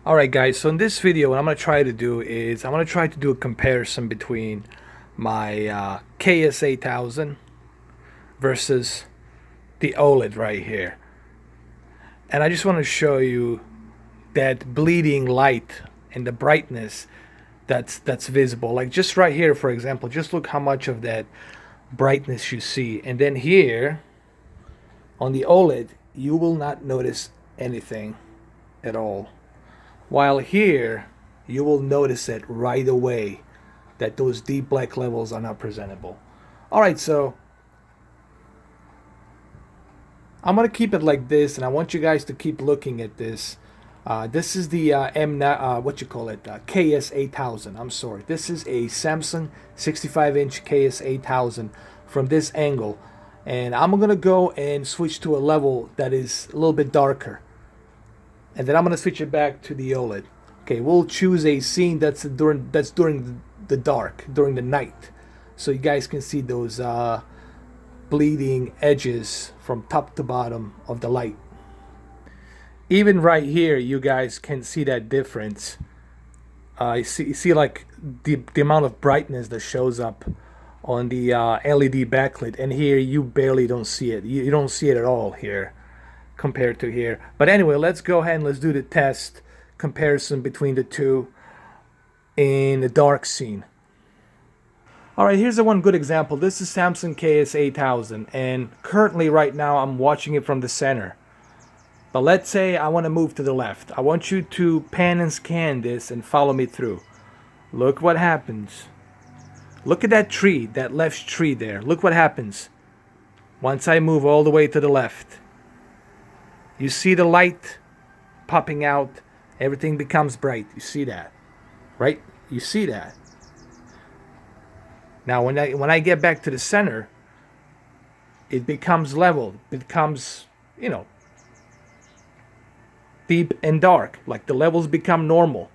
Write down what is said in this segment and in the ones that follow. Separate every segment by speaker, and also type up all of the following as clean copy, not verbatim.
Speaker 1: Alright guys, so in this video what I'm going to try to do is I'm going to try to do a comparison between my Ks-8000 versus the Oled right here. And I just want to show you that bleeding light and the brightness that's visible. Like just right here, for example, just look how much of that brightness you see. And then here on the Oled, you will not notice anything at all. While here, you will notice it right away that those deep black levels are not presentable. Alright, so I'm going to keep it like this, and I want you guys to keep looking at this. This is the Ks-8000. I'm sorry. This is a Samsung 65-inch Ks-8000 from this angle. And I'm going to go and switch to a level that is a little bit darker. And then I'm going to switch it back to the Oled. Okay, we'll choose a scene that's during the dark, during the night. So you guys can see those bleeding edges from top to bottom of the light. Even right here, you guys can see that difference. You see like the amount of brightness that shows up on the LED backlit. And here, you barely don't see it. You don't see it at all here compared to here. But anyway, let's go ahead and let's do the test comparison between the two in the dark scene. Alright, here's the one good example. This is Samsung Ks-8000, and currently right now I'm watching it from the center. But let's say I want to move to the left. I want you to pan and scan this and follow me through. Look what happens. Look at that tree, that left tree there. Look what happens once I move all the way to the left. You see the light popping out, everything becomes bright. You see that, right? You see that. Now when I get back to the center, it becomes level. It becomes, you know, deep and dark. Like the levels become normal.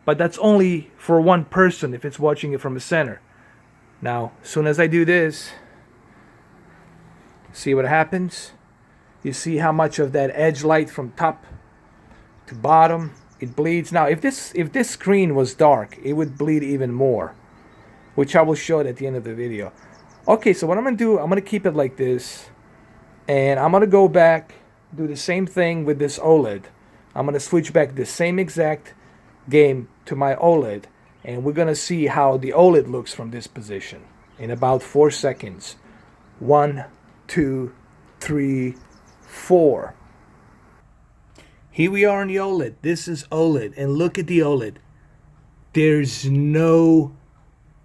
Speaker 1: But that's only for one person if it's watching it from the center. Now, as soon as I do this, see what happens? You see how much of that edge light from top to bottom, it bleeds. Now, if this screen was dark, it would bleed even more, which I will show it at the end of the video. Okay, so what I'm going to do, I'm going to keep it like this, and I'm going to go back, do the same thing with this Oled. I'm going to switch back the same exact game to my Oled, and we're going to see how the Oled looks from this position in about 4 seconds. 1, 2, 3, 4. Here we are on the Oled. This is Oled, and look at the Oled. There's no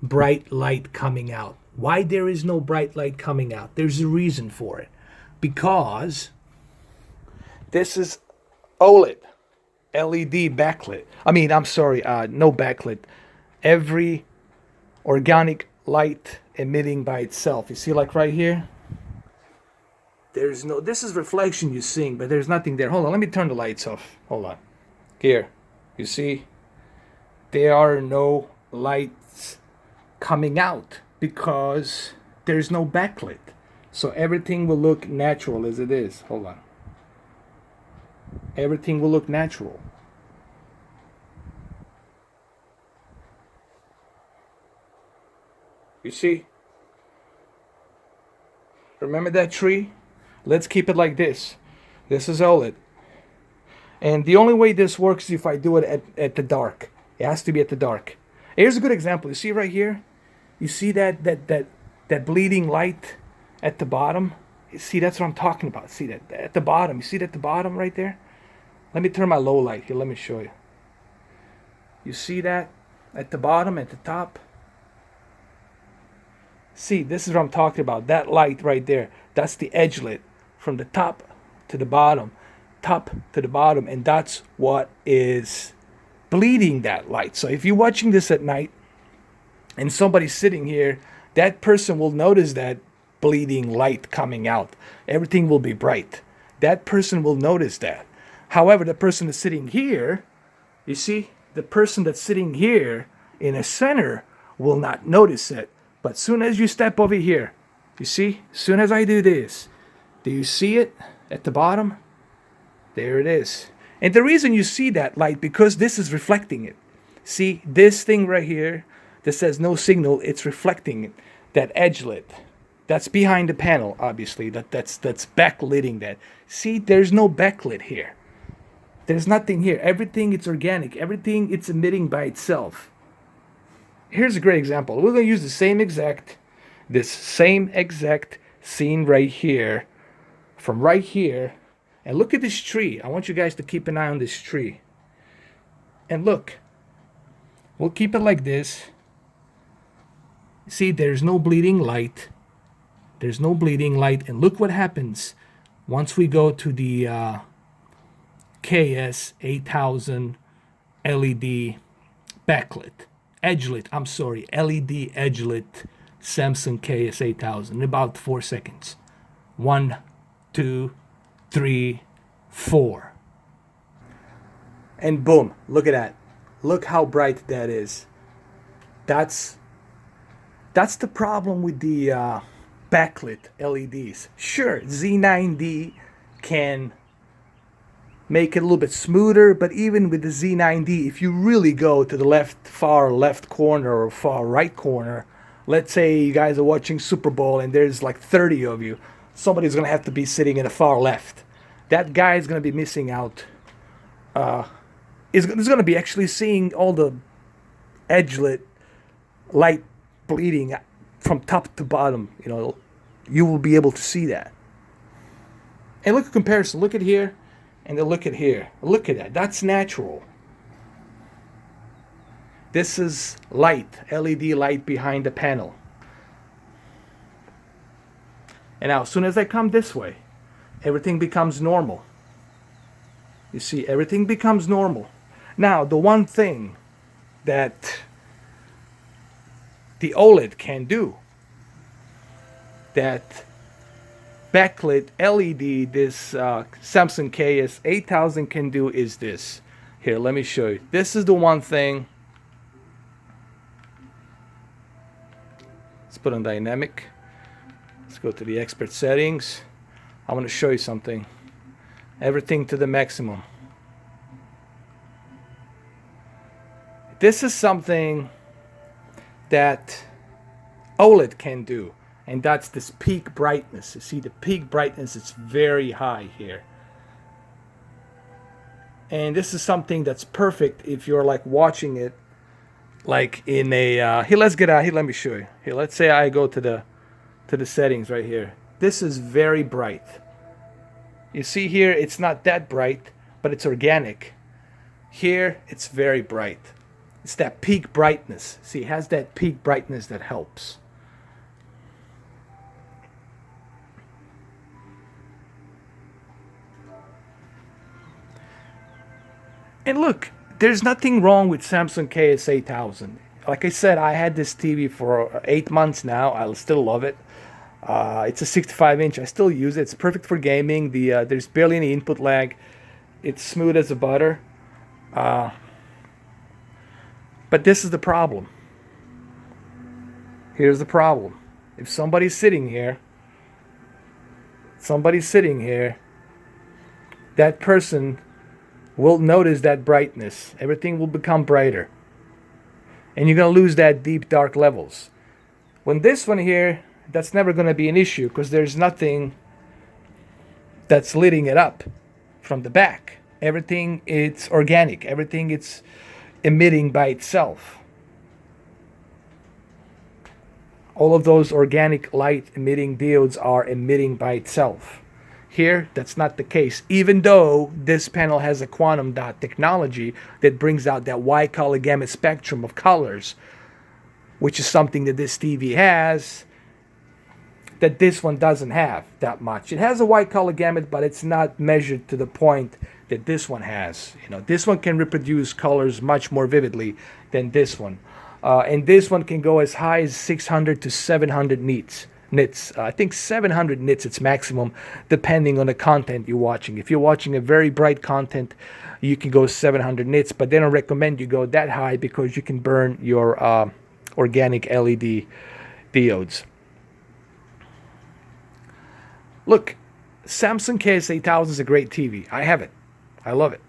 Speaker 1: bright light coming out. Why there is no bright light coming out? There's a reason for it. Because this is Oled, LED backlit. No backlit. Every organic light emitting by itself. You see, like right here? This is reflection you're seeing, but there's nothing there. Hold on, let me turn the lights off. Hold on. Here, you see? There are no lights coming out because there's no backlit. So everything will look natural as it is. Hold on. Everything will look natural. You see? Remember that tree? Let's keep it like this. This is Oled. And the only way this works is if I do it at the dark. It has to be at the dark. Here's a good example. You see right here? You see that bleeding light at the bottom? You see, that's what I'm talking about. See that at the bottom. You see that at the bottom right there? Let me turn my low light here. Let me show you. You see that at the bottom, at the top? See, this is what I'm talking about. That light right there. That's the edge lit from the top to the bottom. Top to the bottom. And that's what is bleeding that light. So if you're watching this at night and somebody's sitting here, that person will notice that bleeding light coming out. Everything will be bright. That person will notice that. However, the person that's sitting here, you see, the person that's sitting here in the center will not notice it. But soon as you step over here, you see, as soon as I do this, do you see it at the bottom? There it is. And the reason you see that light, because this is reflecting it. See, this thing right here that says no signal, it's reflecting it. That edge lit. That's behind the panel, obviously. That's backlighting that. See, there's no backlit here. There's nothing here. Everything it's organic. Everything it's emitting by itself. Here's a great example. We're going to use this same exact scene right here, from right here. And look at this tree. I want you guys to keep an eye on this tree. And look. We'll keep it like this. See, there's no bleeding light. There's no bleeding light. And look what happens once we go to the Ks-8000 LED backlit. Edgelit, I'm sorry, LED edgelit Samsung Ks-8000 in about 4 seconds. 1, 2, 3, 4. And boom, look at that. Look how bright that is. That's the problem with the backlit LEDs. Sure, Z9D can make it a little bit smoother, but even with the Z9D, if you really go to the far left corner or far right corner, let's say you guys are watching Super Bowl and there's like 30 of you, somebody's going to have to be sitting in the far left. That guy is going to be missing out. Is going to be actually seeing all the edgelit light bleeding from top to bottom. You know, you will be able to see that. And look at comparison. Look at here, and then look at here. Look at that. That's natural. This is light, LED light behind the panel. And now, as soon as I come this way, everything becomes normal. You see, everything becomes normal. Now, the one thing that the Oled can do, that backlit LED, this Samsung Ks-8000 can do, is this. Here, let me show you. This is the one thing. Let's put on dynamic. Let's go to the expert settings. I want to show you something. Everything to the maximum. This is something that Oled can do, and that's this peak brightness. You see, the peak brightness is very high here. And this is something that's perfect if you're like watching it like in a here, let's get out here, let me show you. Here, let's say I go to the settings right here. This is very bright. You see here, it's not that bright, but it's organic. Here, it's very bright. It's that peak brightness. See, it has that peak brightness that helps. And look, there's nothing wrong with Samsung Ks-8000. Like I said, I had this TV for 8 months now. I still love it. It's a 65-inch. I still use it. It's perfect for gaming. There's barely any input lag. It's smooth as a butter. But this is the problem. Here's the problem. If somebody's sitting here, that person will notice that brightness. Everything will become brighter. And you're going to lose that deep dark levels. When this one here, that's never going to be an issue because there's nothing that's lighting it up from the back. Everything, it's organic. Everything, it's emitting by itself. All of those organic light emitting diodes are emitting by itself. Here, that's not the case. Even though this panel has a quantum dot technology that brings out that wide color gamut spectrum of colors, which is something that this TV has, that this one doesn't have that much. It has a wide color gamut, but it's not measured to the point that this one has. You know, this one can reproduce colors much more vividly than this one. And this one can go as high as 600 to 700 nits. I think 700 nits its maximum, depending on the content you're watching. If you're watching a very bright content, you can go 700 nits, but they don't recommend you go that high because you can burn your organic LED diodes. Look, Samsung Ks-8000 is a great TV. I have it. I love it.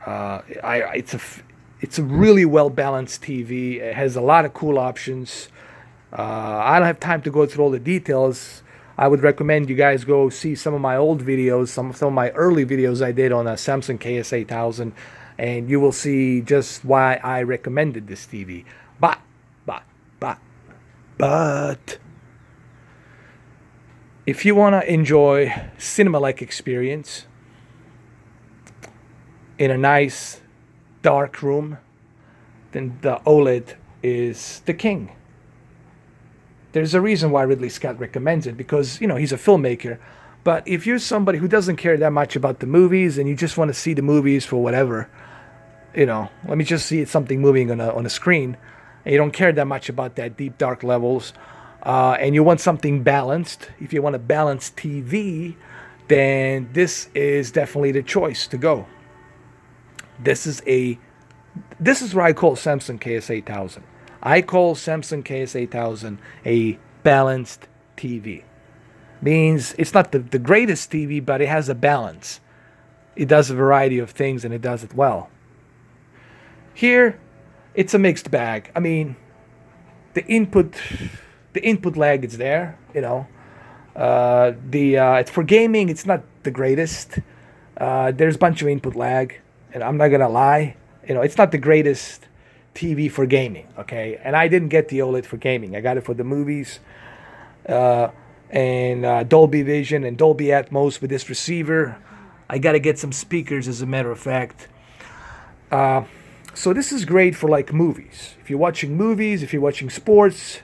Speaker 1: It's a really well balanced TV. It has a lot of cool options. I don't have time to go through all the details. I would recommend you guys go see some of my old videos, some of my early videos I did on a Samsung KS8000, and you will see just why I recommended this TV. But, but, but, but, if you want to enjoy cinema-like experience in a nice dark room, then the OLED is the king. There's a reason why Ridley Scott recommends it, because, you know, he's a filmmaker. But if you're somebody who doesn't care that much about the movies and you just want to see the movies for whatever, you know, let me just see something moving on a screen, and you don't care that much about that deep dark levels, and you want something balanced, if you want a balanced TV, then this is definitely the choice to go. This is what I call Samsung KS8000. I call Samsung KS8000 a balanced TV. Means it's not the greatest TV, but it has a balance. It does a variety of things and it does it well. Here, it's a mixed bag. I mean, the input lag is there, you know. For gaming, it's not the greatest. There's a bunch of input lag, and I'm not gonna lie, you know, it's not the greatest TV for gaming, okay? And I didn't get the OLED for gaming. I got it for the movies, and Dolby Vision and Dolby Atmos with this receiver. I got to get some speakers, as a matter of fact. So this is great for like movies. If you're watching movies, if you're watching sports,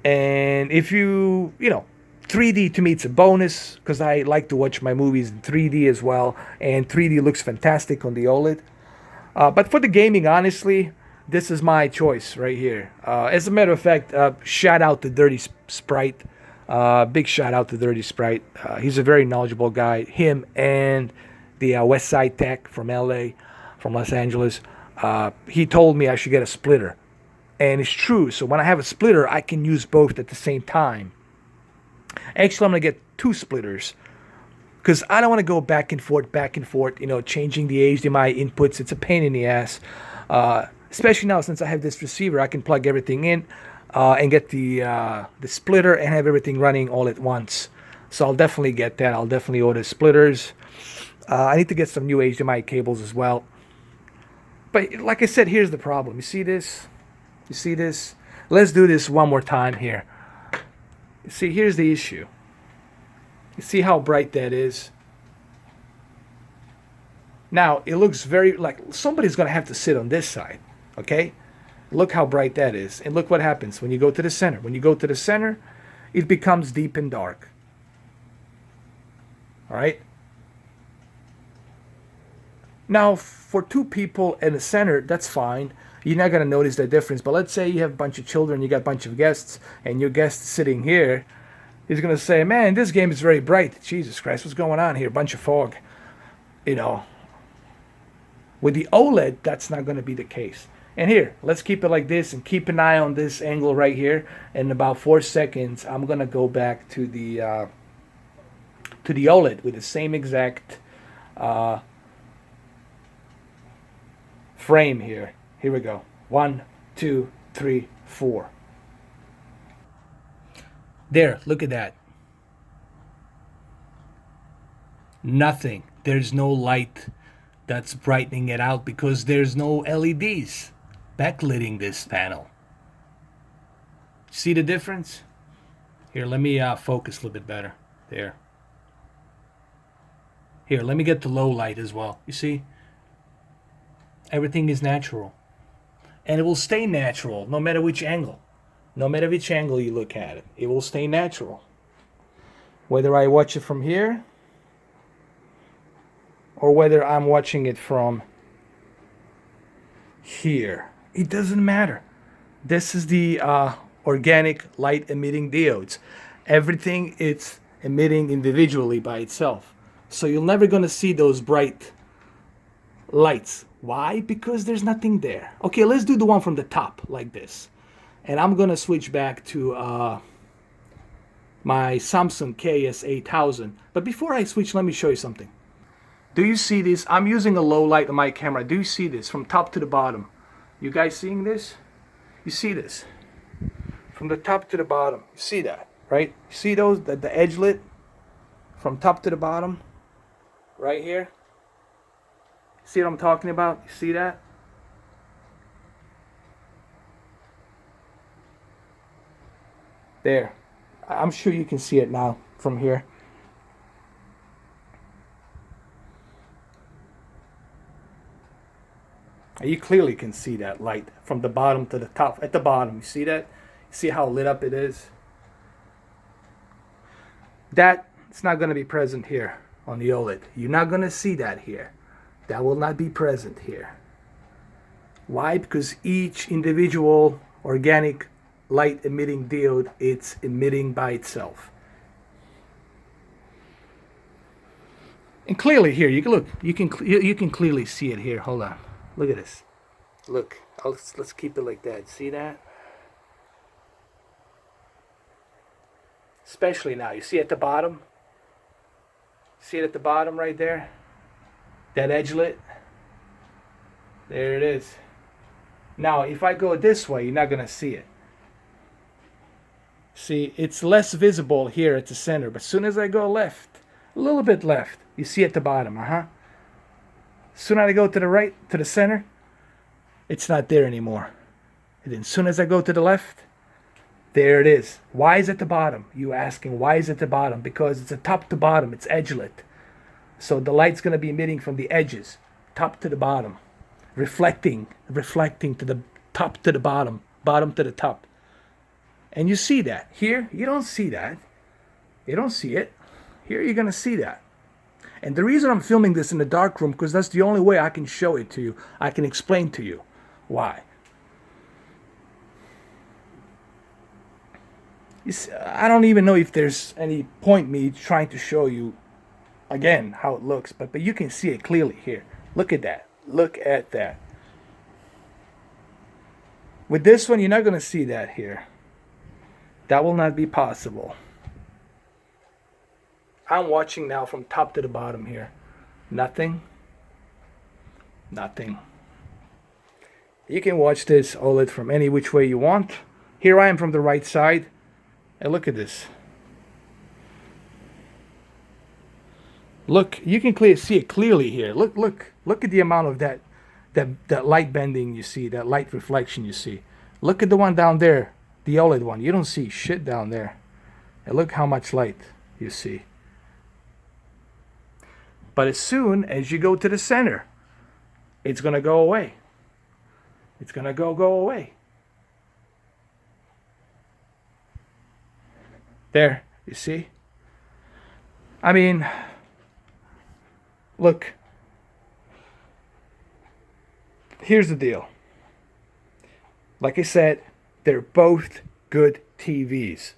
Speaker 1: and if you know, 3D to me it's a bonus, because I like to watch my movies in 3D as well, and 3D looks fantastic on the OLED. But for the gaming, honestly, this is my choice right here. As a matter of fact, shout out to Dirty Sprite. Big shout out to Dirty Sprite. He's a very knowledgeable guy. Him and the West Side Tech from LA, from Los Angeles. He told me I should get a splitter. And it's true. So when I have a splitter, I can use both at the same time. Actually, I'm going to get 2 splitters, because I don't want to go back and forth, you know, changing the HDMI inputs. It's a pain in the ass. Especially now, since I have this receiver, I can plug everything in and get the splitter and have everything running all at once. So I'll definitely get that. I'll definitely order splitters. I need to get some new HDMI cables as well. But like I said, here's the problem. You see this? You see this? Let's do this one more time here. You see, here's the issue. You see how bright that is? Now, it looks very like somebody's going to have to sit on this side, okay? Look how bright that is. And look what happens when you go to the center. When you go to the center, it becomes deep and dark. All right? Now, for 2 people in the center, that's fine. You're not going to notice that difference. But let's say you have a bunch of children, you got a bunch of guests, and your guest sitting here, he's going to say, man, this game is very bright. Jesus Christ, what's going on here? A bunch of fog. You know, with the OLED, that's not going to be the case. And here, let's keep it like this and keep an eye on this angle right here. In about 4 seconds, I'm going to go back to the OLED with the same exact frame here. Here we go. 1, 2, 3, 4. There, look at that. Nothing. There's no light that's brightening it out because there's no LEDs backlighting this panel. See the difference? Here, let me focus a little bit better. There. Here, let me get the low light as well. You see? Everything is natural. And it will stay natural no matter which angle. No matter which angle you look at it, it will stay natural. Whether I watch it from here or whether I'm watching it from here, it doesn't matter. This is the organic light emitting diodes. Everything it's emitting individually by itself. So you're never going to see those bright lights. Why? Because there's nothing there. Okay, let's do the one from the top like this. And I'm going to switch back to my Samsung KS8000. But before I switch, let me show you something. Do you see this? I'm using a low light on my camera. Do you see this from top to the bottom? You guys seeing this? You see this? From the top to the bottom. You see that, right? You see those, the edge lit? From top to the bottom? Right here? See what I'm talking about? You see that? There. I'm sure you can see it now from here. You clearly can see that light from the bottom to the top. At the bottom, you see that? You see how lit up it is? That's not going to be present here on the OLED. You're not going to see that here. That will not be present here. Why? Because each individual organic light emitting diode, it's emitting by itself. And clearly here, you can look, you can clearly see it here. Hold on. Look at this. Look, let's keep it like that. See that? Especially now. You see at the bottom? See it at the bottom right there? That edge lit? There it is. Now, if I go this way, you're not going to see it. See, it's less visible here at the center. But as soon as I go left, a little bit left, you see at the bottom. As soon as I go to the right, to the center, it's not there anymore. And then as soon as I go to the left, there it is. Why is it the bottom? You asking, why is it the bottom? Because it's a top to bottom. It's edge lit. So the light's going to be emitting from the edges, top to the bottom, reflecting to the top to the bottom, bottom to the top. And you see that. Here, you don't see that. You don't see it. Here, you're going to see that. And the reason I'm filming this in the dark room, because that's the only way I can show it to you. I can explain to you why. You see, I don't even know if there's any point me trying to show you again how it looks, but you can see it clearly here. Look at that. Look at that. With this one, you're not going to see that here. That will not be possible. I'm watching now from top to the bottom here. Nothing. Nothing. You can watch this OLED from any which way you want. Here I am from the right side. And look at this. Look, you can see it clearly here. Look at the amount of that light bending you see, that light reflection you see. Look at the one down there, the OLED one. You don't see shit down there. And look how much light you see. But as soon as you go to the center, it's going to go away. It's going to go away. There, you see? I mean, look. Here's the deal. Like I said, they're both good TVs.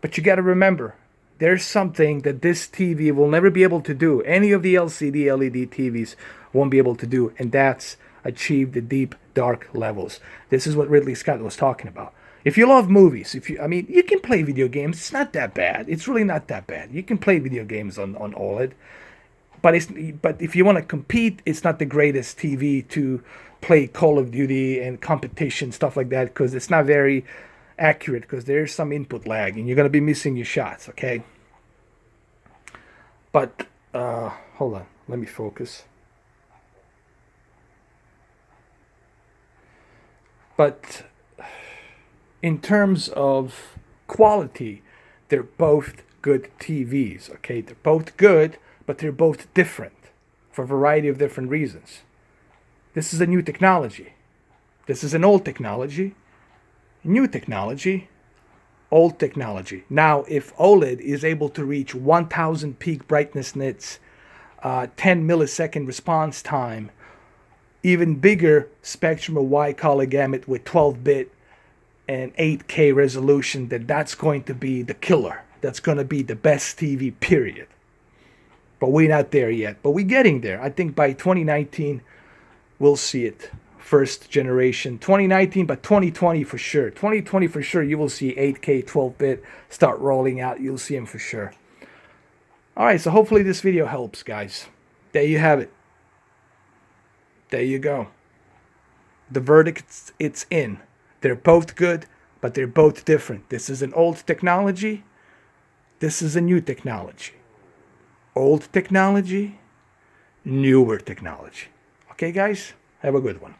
Speaker 1: But you got to remember, there's something that this TV will never be able to do. Any of the LCD, LED TVs won't be able to do, and that's achieve the deep, dark levels. This is what Ridley Scott was talking about. If you love movies, you can play video games. It's not that bad. It's really not that bad. You can play video games on OLED. But if you want to compete, it's not the greatest TV to play Call of Duty and competition, stuff like that, because it's not very accurate, because there's some input lag and you're going to be missing your shots, okay? But, hold on. Let me focus. But in terms of quality, they're both good TVs, okay? They're both good, but they're both different for a variety of different reasons. This is a new technology. This is an old technology. New technology, old technology. Now, if OLED is able to reach 1000 peak brightness nits, 10 millisecond response time, even bigger spectrum of wide color gamut with 12-bit and 8K resolution, that's going to be the killer. That's going to be the best TV, period. But we're not there yet. But we're getting there. I think by 2019, we'll see it. First generation. 2019, but 2020 for sure. 2020 for sure, you will see 8K 12-bit start rolling out. You'll see them for sure. All right, so hopefully this video helps, guys. There you have it. There you go. The verdict, it's in. They're both good, but they're both different. This is an old technology. This is a new technology. Old technology, newer technology. Okay, guys? Have a good one.